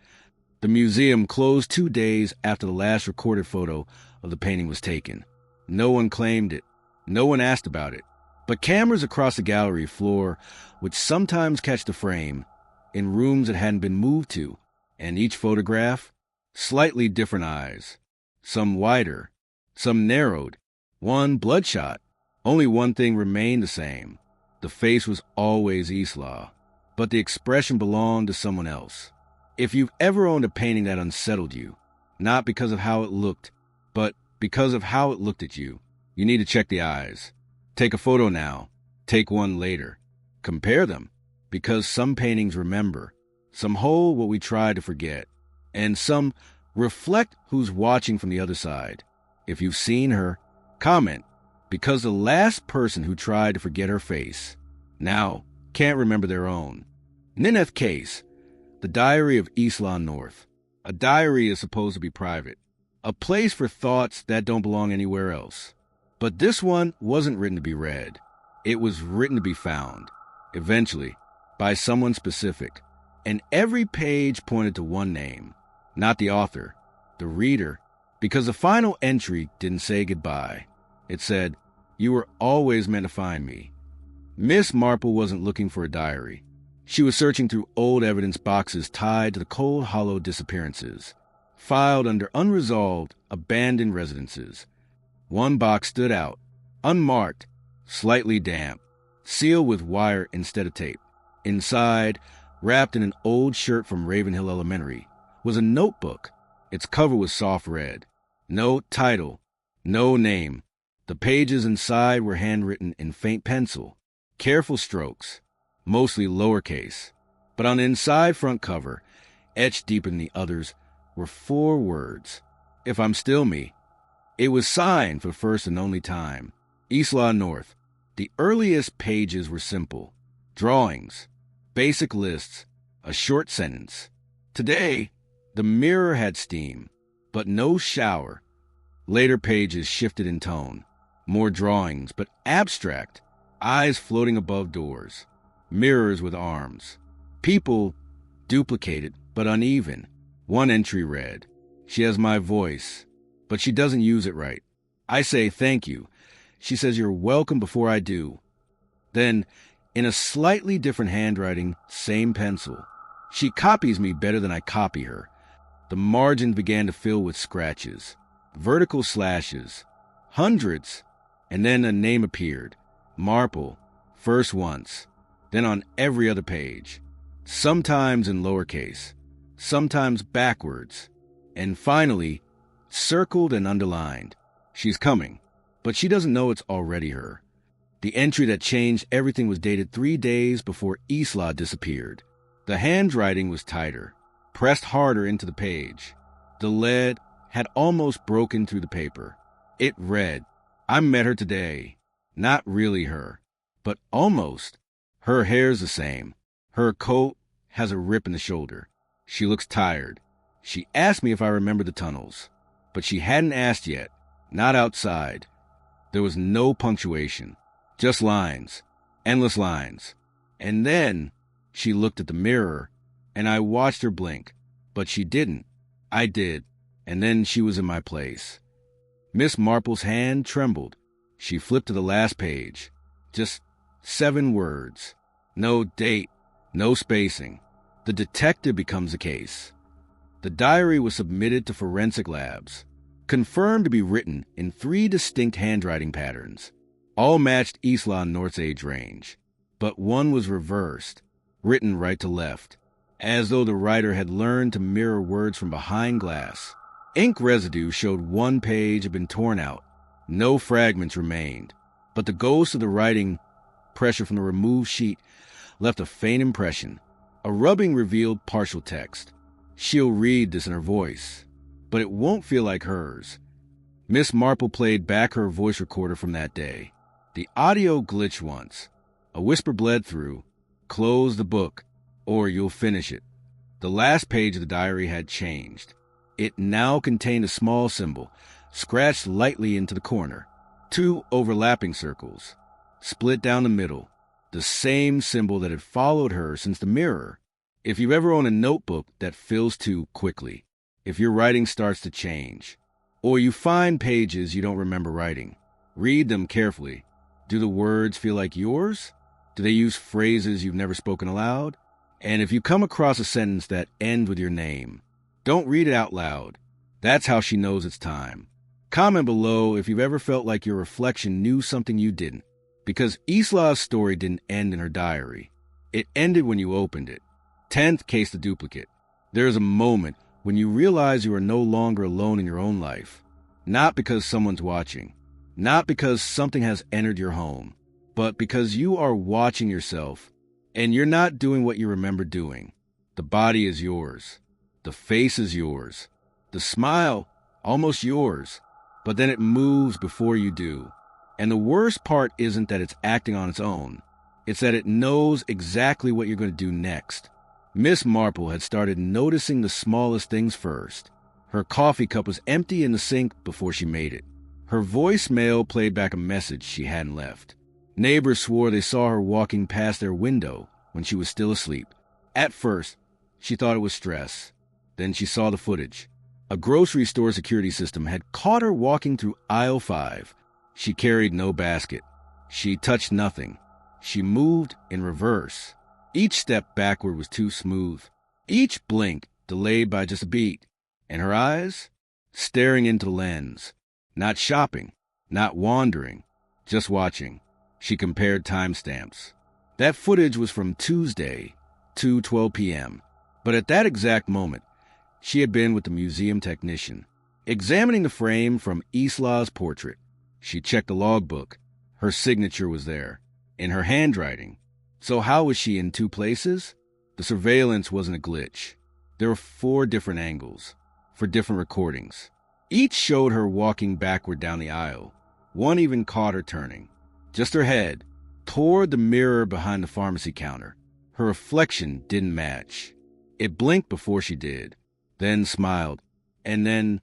The museum closed 2 days after the last recorded photo of the painting was taken. No one claimed it. No one asked about it. But cameras across the gallery floor would sometimes catch the frame in rooms it hadn't been moved to, and each photograph, slightly different eyes. Some wider, some narrowed, one bloodshot. Only one thing remained the same. The face was always Isla, but the expression belonged to someone else. If you've ever owned a painting that unsettled you, not because of how it looked, but because of how it looked at you, you need to check the eyes. Take a photo now. Take one later. Compare them, because some paintings remember, some hold what we try to forget, and some reflect who's watching from the other side. If you've seen her, comment, because the last person who tried to forget her face now can't remember their own. Nineth case, the Diary of Isla North. A diary is supposed to be private, a place for thoughts that don't belong anywhere else. But this one wasn't written to be read. It was written to be found, eventually, by someone specific. And every page pointed to one name, not the author, the reader, because the final entry didn't say goodbye. It said, "You were always meant to find me." Miss Marple wasn't looking for a diary. She was searching through old evidence boxes tied to the cold, hollow disappearances, filed under unresolved, abandoned residences. One box stood out, unmarked, slightly damp, sealed with wire instead of tape. Inside, wrapped in an old shirt from Ravenhill Elementary, was a notebook. Its cover was soft red. No title, no name. The pages inside were handwritten in faint pencil, careful strokes, mostly lowercase. But on the inside front cover, etched deeper than the others, were 4 words. "If I'm still me." It was signed for the first and only time. Isla North. The earliest pages were simple. Drawings, basic lists, a short sentence. Today, the mirror had steam, but no shower. Later pages shifted in tone. More drawings, but abstract. Eyes floating above doors. Mirrors with arms. People duplicated, but uneven. One entry read, "She has my voice, but she doesn't use it right. I say thank you. She says you're welcome before I do." Then, in a slightly different handwriting, same pencil, "She copies me better than I copy her." The margins began to fill with scratches, vertical slashes, hundreds, and then a name appeared. Marple, first once, then on every other page, sometimes in lowercase, sometimes backwards, and finally, circled and underlined. "She's coming, but she doesn't know it's already her." The entry that changed everything was dated 3 days before Isla disappeared. The handwriting was tighter, pressed harder into the page. The lead had almost broken through the paper. It read, "I met her today. Not really her, but almost. Her hair's the same. Her coat has a rip in the shoulder. She looks tired. She asked me if I remember the tunnels, but she hadn't asked yet. Not outside." There was no punctuation, just lines, endless lines. And then she looked at the mirror, and I watched her blink, but she didn't. I did, and then she was in my place. Miss Marple's hand trembled. She flipped to the last page. Just 7 words. No date, no spacing. The detective becomes the case. The diary was submitted to forensic labs, confirmed to be written in 3 distinct handwriting patterns. All matched Isla North's age range, but one was reversed, written right to left, as though the writer had learned to mirror words from behind glass. Ink residue showed one page had been torn out. No fragments remained, but the ghost of the writing pressure from the removed sheet left a faint impression. A rubbing revealed partial text. She'll read this in her voice, but it won't feel like hers. Miss Marple played back her voice recorder from that day. The audio glitched once. A whisper bled through. "Close the book, or you'll finish it." The last page of the diary had changed. It now contained a small symbol, scratched lightly into the corner. 2 overlapping circles, split down the middle, the same symbol that had followed her since the mirror. If you've ever owned a notebook that fills too quickly, if your writing starts to change, or you find pages you don't remember writing, read them carefully. Do the words feel like yours? Do they use phrases you've never spoken aloud? And if you come across a sentence that ends with your name, don't read it out loud. That's how she knows it's time. Comment below if you've ever felt like your reflection knew something you didn't. Because Isla's story didn't end in her diary. It ended when you opened it. 10th case the duplicate. There is a moment when you realize you are no longer alone in your own life. Not because someone's watching. Not because something has entered your home. But because you are watching yourself and you're not doing what you remember doing. The body is yours. The face is yours. The smile, almost yours. But then it moves before you do. And the worst part isn't that it's acting on its own. It's that it knows exactly what you're going to do next. Miss Marple had started noticing the smallest things first. Her coffee cup was empty in the sink before she made it. Her voicemail played back a message she hadn't left. Neighbors swore they saw her walking past their window when she was still asleep. At first, she thought it was stress. Then she saw the footage. A grocery store security system had caught her walking through aisle 5. She carried no basket. She touched nothing. She moved in reverse. Each step backward was too smooth. Each blink delayed by just a beat. And her eyes? Staring into the lens. Not shopping. Not wandering. Just watching. She compared timestamps. That footage was from Tuesday, 2:12 p.m. But at that exact moment, she had been with the museum technician, examining the frame from Isla's portrait. She checked the logbook. Her signature was there, in her handwriting. So how was she in 2 places? The surveillance wasn't a glitch. There were 4 different angles, for different recordings. Each showed her walking backward down the aisle. One even caught her turning, just her head, toward the mirror behind the pharmacy counter. Her reflection didn't match. It blinked before she did, then smiled, and then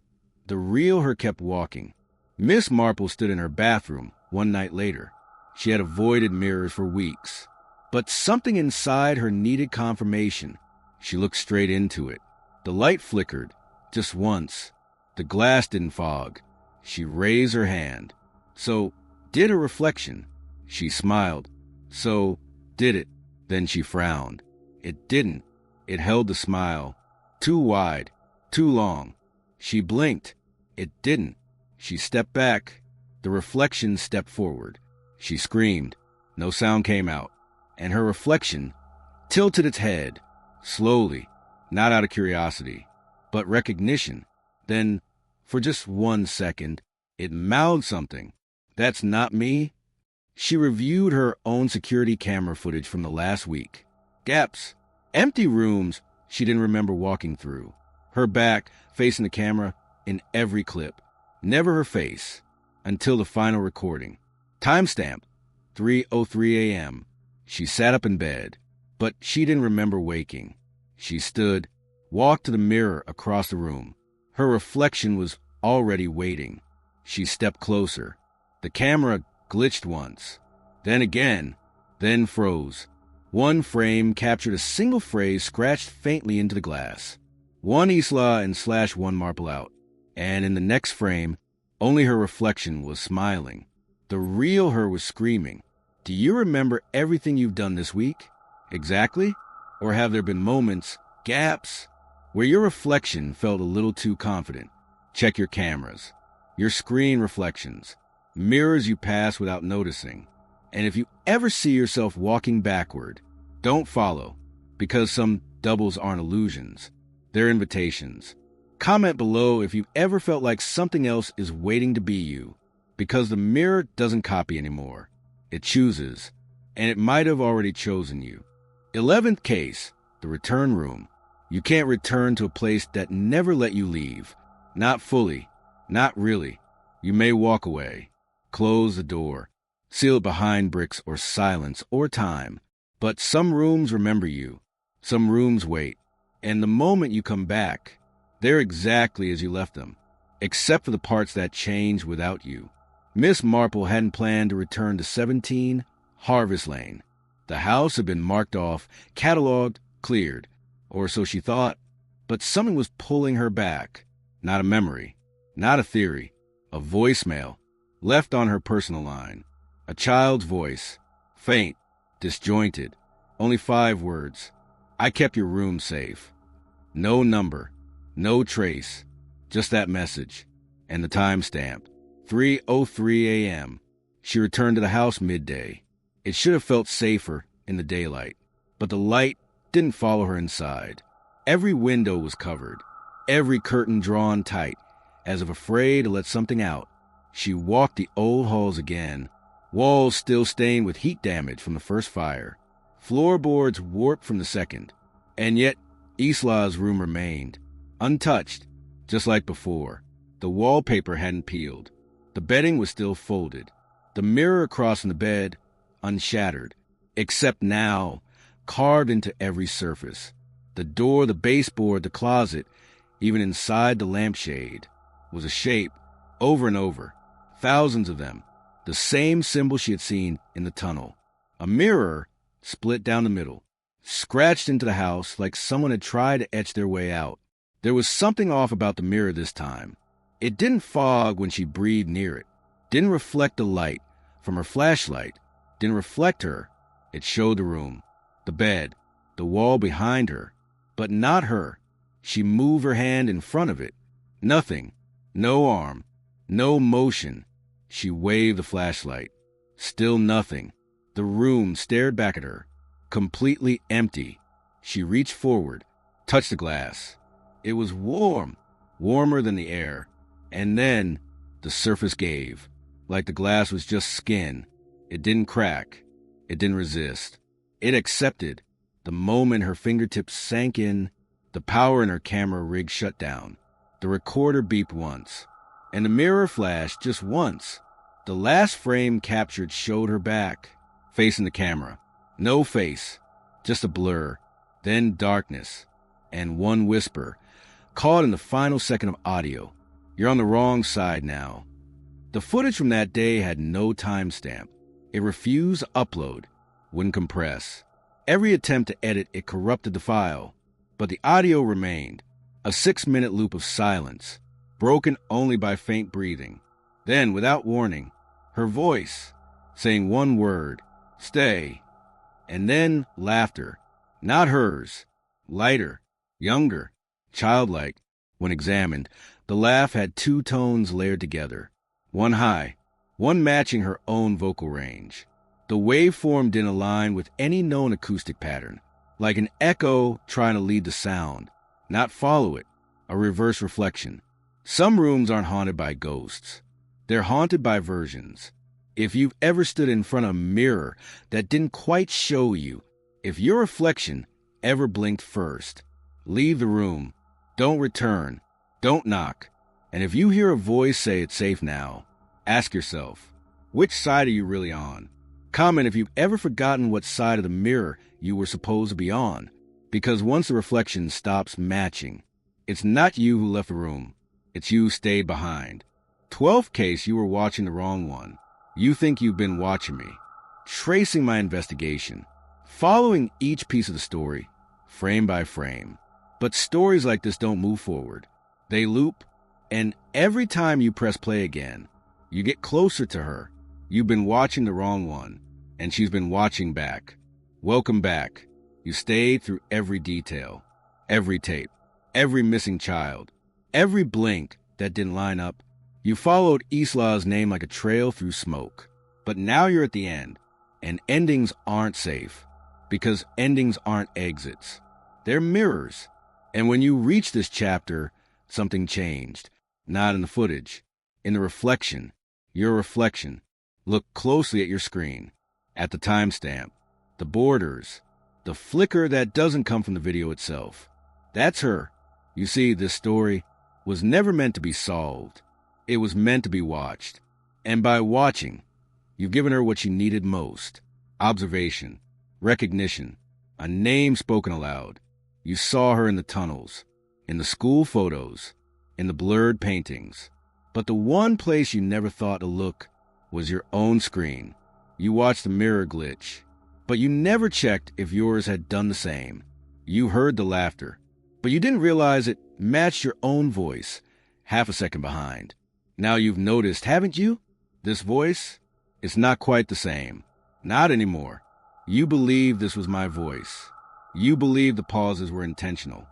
the real her kept walking. Miss Marple stood in her bathroom one night later. She had avoided mirrors for weeks, but something inside her needed confirmation. She looked straight into it. The light flickered, just once. The glass didn't fog. She raised her hand. So did her reflection. She smiled. So did it. Then she frowned. It didn't. It held the smile. Too wide. Too long. She blinked. It didn't. She stepped back. The reflection stepped forward. She screamed. No sound came out. And her reflection tilted its head, slowly, not out of curiosity, but recognition. Then, for just 1 second, it mouthed something. That's not me. She reviewed her own security camera footage from the last week. Gaps, empty rooms she didn't remember walking through. Her back facing the camera in every clip. Never her face, until the final recording. Timestamp, 3:03 a.m. She sat up in bed, but she didn't remember waking. She stood, walked to the mirror across the room. Her reflection was already waiting. She stepped closer. The camera glitched once, then again, then froze. One frame captured a single phrase scratched faintly into the glass. One Isla and /1 Marple out. And in the next frame, only her reflection was smiling. The real her was screaming. Do you remember everything you've done this week? Exactly? Or have there been moments, gaps, where your reflection felt a little too confident? Check your cameras, your screen reflections, mirrors you pass without noticing. And if you ever see yourself walking backward, don't follow, because some doubles aren't illusions. They're invitations. Comment below if you've ever felt like something else is waiting to be you, because the mirror doesn't copy anymore. It chooses, and it might have already chosen you. 11th case, the return room. You can't return to a place that never let you leave. Not fully, not really. You may walk away, close the door, seal it behind bricks or silence or time. But some rooms remember you. Some rooms wait. And the moment you come back, they're exactly as you left them. except for the parts that changed without you. Miss Marple hadn't planned to return to 17 Harvest Lane. The house had been marked off, cataloged, cleared, or so she thought, but something was pulling her back. Not a memory, not a theory, a voicemail left on her personal line. A child's voice, faint, disjointed, only 5 words. I kept your room safe. No number, no trace, just that message, and the timestamp, 3:03 a.m. She returned to the house midday. It should have felt safer in the daylight, but the light didn't follow her inside. Every window was covered, every curtain drawn tight, as if afraid to let something out. She walked the old halls again, walls still stained with heat damage from the first fire, floorboards warped from the second, and yet Isla's room remained, untouched, just like before. The wallpaper hadn't peeled. The bedding was still folded. The mirror across from the bed, unshattered, except now, carved into every surface. The door, the baseboard, the closet, even inside the lampshade, was a shape, over and over, thousands of them, the same symbol she had seen in the tunnel. A mirror split down the middle, scratched into the house like someone had tried to etch their way out. There was something off about the mirror this time. It didn't fog when she breathed near it, didn't reflect the light from her flashlight, didn't reflect her. It showed the room, the bed, the wall behind her, but not her. She moved her hand in front of it. Nothing, no arm, no motion. She waved the flashlight. Still nothing. The room stared back at her, completely empty. She reached forward, touched the glass. It was warm, warmer than the air. And then the surface gave, like the glass was just skin. It didn't crack. It didn't resist. It accepted. The moment her fingertips sank in, the power in her camera rig shut down. The recorder beeped once, and the mirror flashed just once. The last frame captured showed her back, facing the camera. No face, just a blur, then darkness, and one whisper, caught in the final second of audio. You're on the wrong side now. The footage from that day had no timestamp. It refused to upload, wouldn't compress. Every attempt to edit it corrupted the file, but the audio remained, a 6-minute loop of silence, broken only by faint breathing. Then, without warning, her voice, saying one word, stay, and then laughter, not hers, lighter, younger, childlike. When examined, the laugh had 2 tones layered together, one high, one matching her own vocal range. The waveform didn't align with any known acoustic pattern, like an echo trying to lead the sound, not follow it, a reverse reflection. Some rooms aren't haunted by ghosts. They're haunted by versions. If you've ever stood in front of a mirror that didn't quite show you, if your reflection ever blinked first, leave the room. Don't return. Don't knock. And if you hear a voice say it's safe now, ask yourself, which side are you really on? Comment if you've ever forgotten what side of the mirror you were supposed to be on, because once the reflection stops matching, it's not you who left the room. It's you who stayed behind. 12th case, you were watching the wrong one. You think you've been watching me, tracing my investigation, following each piece of the story, frame by frame. But stories like this don't move forward. They loop, and every time you press play again, you get closer to her. You've been watching the wrong one, and she's been watching back. Welcome back. You stayed through every detail, every tape, every missing child, every blink that didn't line up. You followed Isla's name like a trail through smoke. But now you're at the end, and endings aren't safe, because endings aren't exits. They're mirrors. And when you reach this chapter, something changed. Not in the footage, in the reflection. Your reflection. Look closely at your screen, at the timestamp, the borders, the flicker that doesn't come from the video itself. That's her. You see, this story was never meant to be solved. It was meant to be watched. And by watching, you've given her what she needed most. Observation, recognition, a name spoken aloud. You saw her in the tunnels, in the school photos, in the blurred paintings. But the one place you never thought to look was your own screen. You watched the mirror glitch, but you never checked if yours had done the same. You heard the laughter, but you didn't realize it matched your own voice, half a second behind. Now you've noticed, haven't you? This voice, it's not quite the same. Not anymore. You believe this was my voice. You believe the pauses were intentional.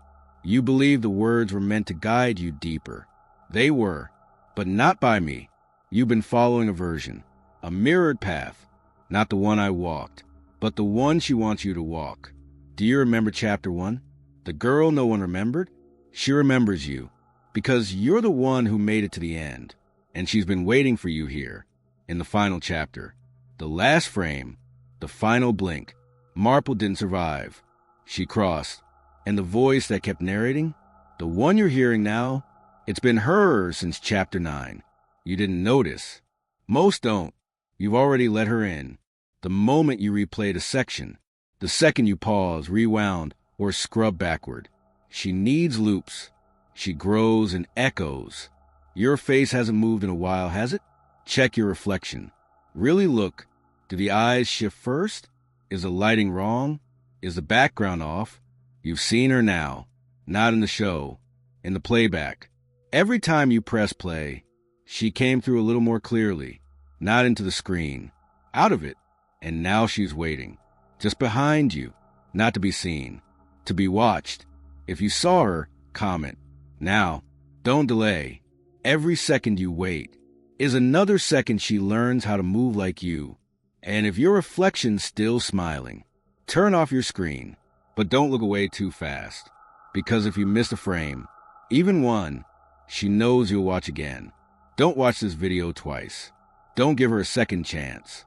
You believe the words were meant to guide you deeper. They were, but not by me. You've been following a version, a mirrored path, not the one I walked, but the one she wants you to walk. Do you remember chapter 1? The girl no one remembered? She remembers you, because you're the one who made it to the end, and she's been waiting for you here, in the final chapter. The last frame, the final blink. Marple didn't survive. She crossed, and the voice that kept narrating, the one you're hearing now, it's been her since chapter 9. You didn't notice. Most don't. You've already let her in. The moment you replayed a section, the second you pause, rewound, or scrub backward. She needs loops. She grows and echoes. Your face hasn't moved in a while, has it? Check your reflection. Really look. Do the eyes shift first? Is the lighting wrong? Is the background off? You've seen her now. Not in the show. In the playback. Every time you press play, she came through a little more clearly. Not into the screen. Out of it. And now she's waiting. Just behind you. Not to be seen. To be watched. If you saw her, comment. Now, don't delay. Every second you wait is another second she learns how to move like you. And if your reflection's still smiling, turn off your screen. But don't look away too fast. Because if you miss a frame, even one, she knows you'll watch again. Don't watch this video twice. Don't give her a second chance.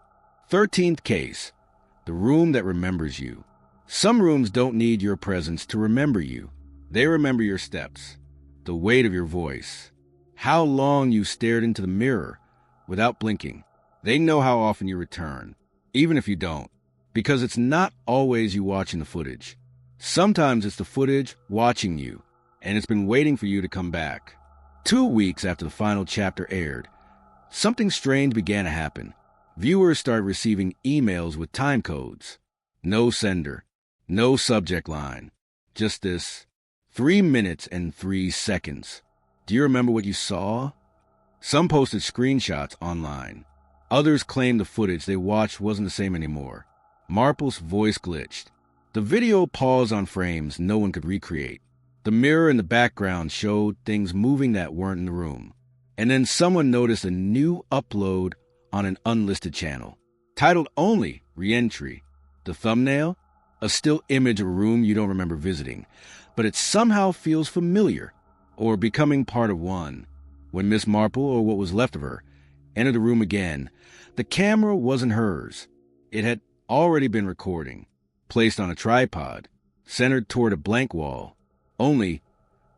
13th case. The room that remembers you. Some rooms don't need your presence to remember you. They remember your steps, the weight of your voice, how long you stared into the mirror without blinking. They know how often you return, even if you don't, because it's not always you watching the footage. Sometimes it's the footage watching you, and it's been waiting for you to come back. 2 weeks after the final chapter aired, something strange began to happen. Viewers started receiving emails with time codes. No sender, no subject line, just this 3 minutes and 3 seconds. Do you remember what you saw? Some posted screenshots online. Others claimed the footage they watched wasn't the same anymore. Marple's voice glitched. The video paused on frames no one could recreate. The mirror in the background showed things moving that weren't in the room. And then someone noticed a new upload on an unlisted channel, titled only Reentry. The thumbnail? A still image of a room you don't remember visiting, but it somehow feels familiar, or becoming part of one. When Miss Marple, or what was left of her, entered the room again, the camera wasn't hers. It had already been recording, placed on a tripod, centered toward a blank wall. Only,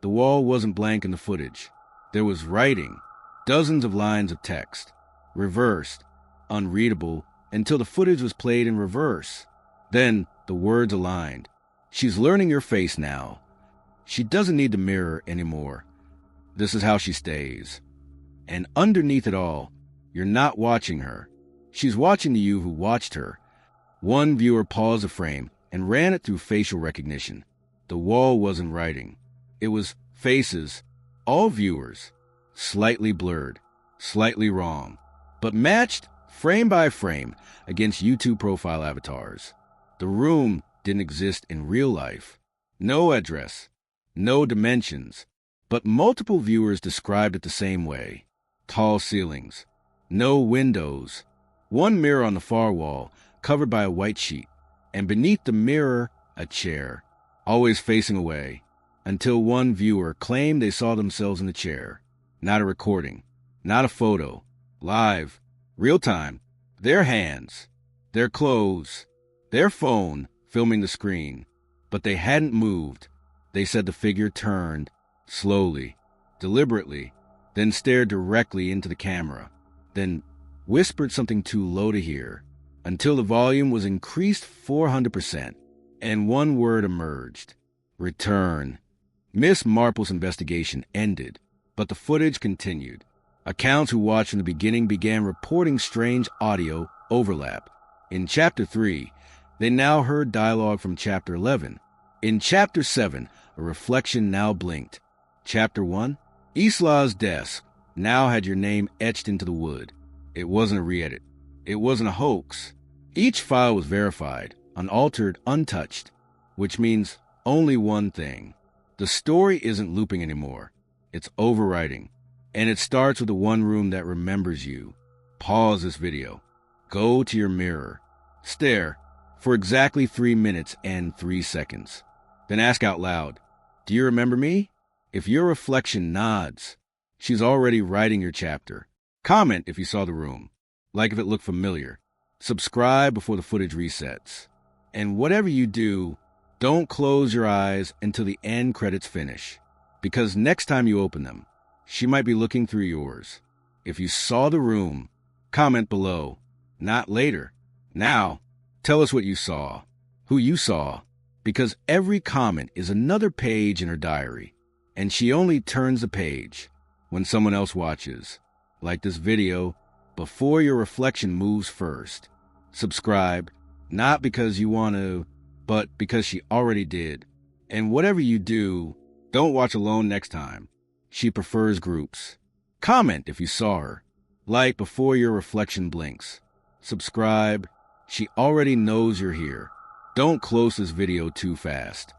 the wall wasn't blank in the footage. There was writing, dozens of lines of text, reversed, unreadable, until the footage was played in reverse. Then the words aligned. She's learning your face now. She doesn't need the mirror anymore. This is how she stays. And underneath it all, you're not watching her. She's watching you who watched her. One viewer paused the frame and ran it through facial recognition. The wall wasn't writing. It was faces, all viewers, slightly blurred, slightly wrong, but matched frame by frame against YouTube profile avatars. The room didn't exist in real life. No address, no dimensions, but multiple viewers described it the same way. Tall ceilings, no windows, one mirror on the far wall covered by a white sheet, and beneath the mirror, a chair, always facing away, until one viewer claimed they saw themselves in the chair. Not a recording, not a photo, live, real time, their hands, their clothes, their phone filming the screen, but they hadn't moved. They said the figure turned, slowly, deliberately, then stared directly into the camera, then whispered something too low to hear, until the volume was increased 400%, and one word emerged: return. Miss Marple's investigation ended, But the footage continued. Accounts who watched from the beginning began reporting strange audio overlap. In Chapter 3, they now heard dialogue from Chapter 11. In Chapter 7, a reflection now blinked. Chapter 1, Isla's desk now had your name etched into the wood. It wasn't a re-edit. It wasn't a hoax. Each file was verified, unaltered, untouched, which means only one thing. The story isn't looping anymore. It's overwriting. And it starts with the one room that remembers you. Pause this video. Go to your mirror. Stare for exactly 3 minutes and 3 seconds. Then ask out loud, do you remember me? If your reflection nods, she's already writing your chapter. Comment if you saw the room, like if it looked familiar. Subscribe before the footage resets. And whatever you do, don't close your eyes until the end credits finish. Because next time you open them, she might be looking through yours. If you saw the room, comment below. Not later. Now, tell us what you saw, who you saw, because every comment is another page in her diary, and she only turns the page when someone else watches. Like this video, before your reflection moves first. Subscribe, not because you want to, but because she already did. And whatever you do, don't watch alone next time. She prefers groups. Comment if you saw her. Like before your reflection blinks. Subscribe. She already knows you're here. Don't close this video too fast.